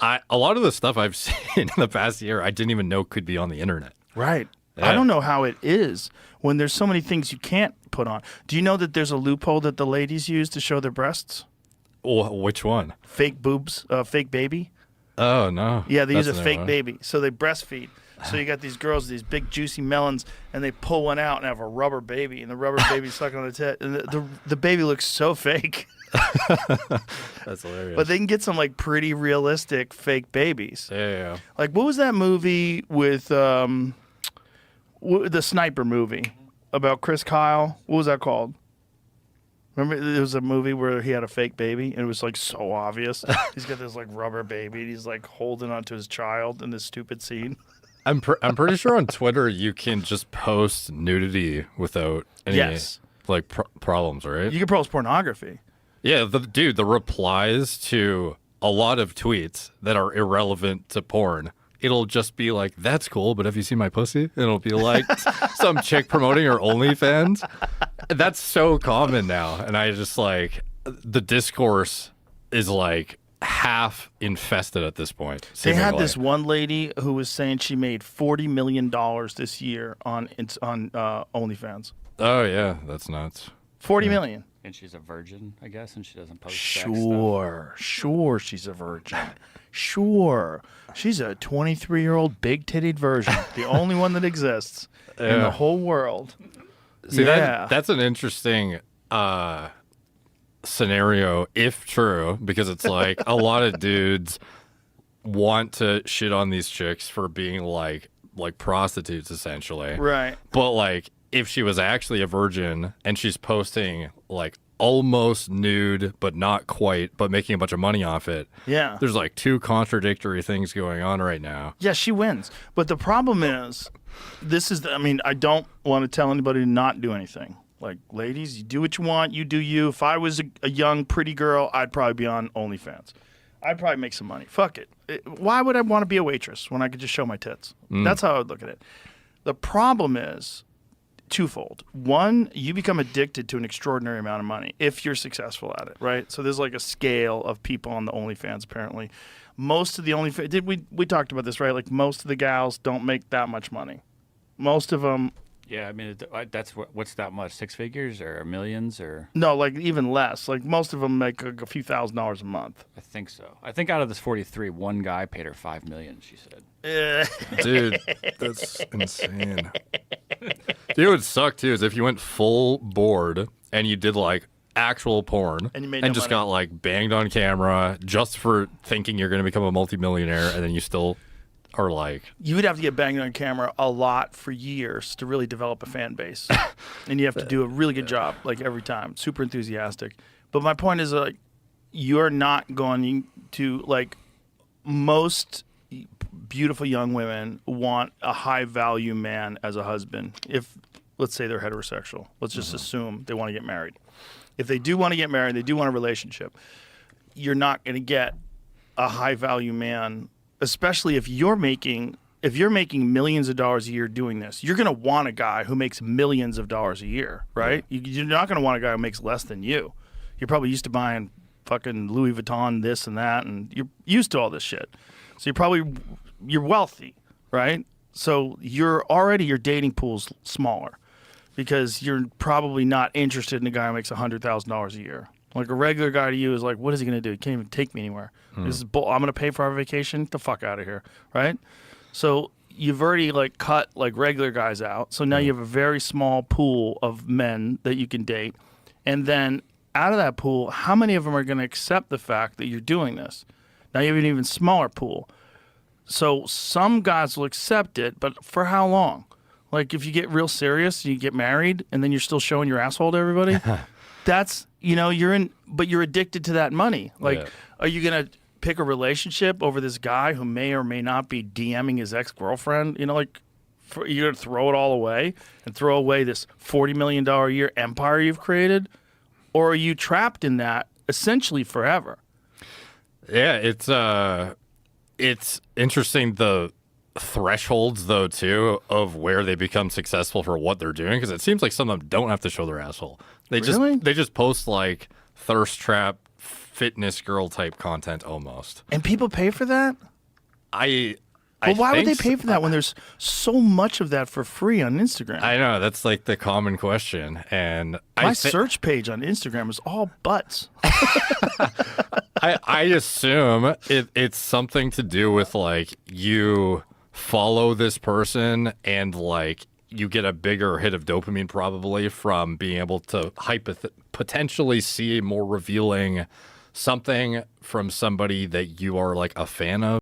A lot of the stuff I've seen in the past year, I didn't even know could be on the internet. Right. Yeah. I don't know how it is when there's so many things you can't put on. Do you know that there's a loophole that the ladies use to show their breasts? Which one? Fake boobs, fake baby. Oh, no. Yeah, they use a That's fake one. baby. So they breastfeed. So you got these girls, these big juicy melons, and they pull one out and have a rubber baby, and the rubber baby's sucking on the tit, and the baby looks so fake. That's hilarious. But they can get some like pretty realistic fake babies. Yeah. Like what was that movie with the sniper movie about Chris Kyle? What was that called? Remember, there was a movie where he had a fake baby, and it was like so obvious. He's got this like rubber baby, and he's like holding onto his child in this stupid scene. I'm pretty sure on Twitter you can just post nudity without any like problems, right? You can post pornography. Yeah, the replies to a lot of tweets that are irrelevant to porn, it'll just be like, "That's cool, but have you seen my pussy?" And it'll be like some chick promoting her OnlyFans. That's so common now, and I just like the discourse is like half infested at this point. They had this one lady who was saying she made $40 million this year on OnlyFans. Oh yeah, that's nuts. $40 million. And she's a virgin, I guess, and she doesn't post Sure she's a virgin. Sure. She's a 23-year-old big-titted virgin, the only one that exists in the whole world. See, that's an interesting scenario, if true, because it's like a lot of dudes want to shit on these chicks for being like prostitutes, essentially. Right. But like, if she was actually a virgin and she's posting like almost nude, but not quite, but making a bunch of money off it. Yeah. There's like two contradictory things going on right now. Yeah, she wins. But the problem is, I don't want to tell anybody to not do anything. Like, ladies, you do what you want, you do you. If I was a young, pretty girl, I'd probably be on OnlyFans. I'd probably make some money. Fuck it. Why would I want to be a waitress when I could just show my tits? That's how I would look at it. The problem is twofold. One, you become addicted to an extraordinary amount of money if you're successful at it, right? So there's like a scale of people on the OnlyFans, apparently. Most of the OnlyFans, we talked about this, right? Like most of the gals don't make that much money. Most of them. Yeah, I mean, that's what's that much? 6 figures or millions or? No, like even less. Like most of them make a few $1,000s a month. I think so. I think out of this 43, one guy paid her $5 million. She said. Dude, that's insane. Dude, it would suck too is if you went full board and you did like actual porn and you made and no just money. got like banged on camera just for thinking you're going to become a multimillionaire, and then you still are like, you would have to get banged on camera a lot for years to really develop a fan base, and you have to do a really good job like every time. Super enthusiastic. But my point is like, you're not going to like most beautiful young women want a high value man as a husband. If let's say they're heterosexual, let's just assume they want to get married. If they do want to get married, they do want a relationship. You're not going to get a high value man, especially if you're making millions of dollars a year doing this. You're going to want a guy who makes millions of dollars a year, right? You're not going to want a guy who makes less than you. You're probably used to buying fucking Louis Vuitton, this and that, and you're used to all this shit. So you're wealthy, right? So your dating pool's smaller because you're probably not interested in a guy who makes $100,000 a year. Like a regular guy to you is like, what is he going to do? He can't even take me anywhere. This is I'm going to pay for our vacation. Get the fuck out of here, right? So you've already like cut like regular guys out. So now you have a very small pool of men that you can date. And then out of that pool, how many of them are going to accept the fact that you're doing this? Now you have an even smaller pool. So some guys will accept it, but for how long? Like if you get real serious and you get married and then you're still showing your asshole to everybody, that's, but you're addicted to that money. Like, are you going to pick a relationship over this guy who may or may not be DMing his ex-girlfriend? You're going to throw it all away and throw away this $40 million a year empire you've created? Or are you trapped in that essentially forever? yeah, it's interesting the thresholds though too of where they become successful for what they're doing, because it seems like some of them don't have to show their asshole. They Really? just post like thirst trap fitness girl type content almost. And people pay for that? Well, why would they think pay for that when there's so much of that for free on Instagram? I know, that's like the common question. And My search page on Instagram is all butts. I assume it's something to do with like you follow this person and like you get a bigger hit of dopamine probably from being able to potentially see more revealing something from somebody that you are like a fan of.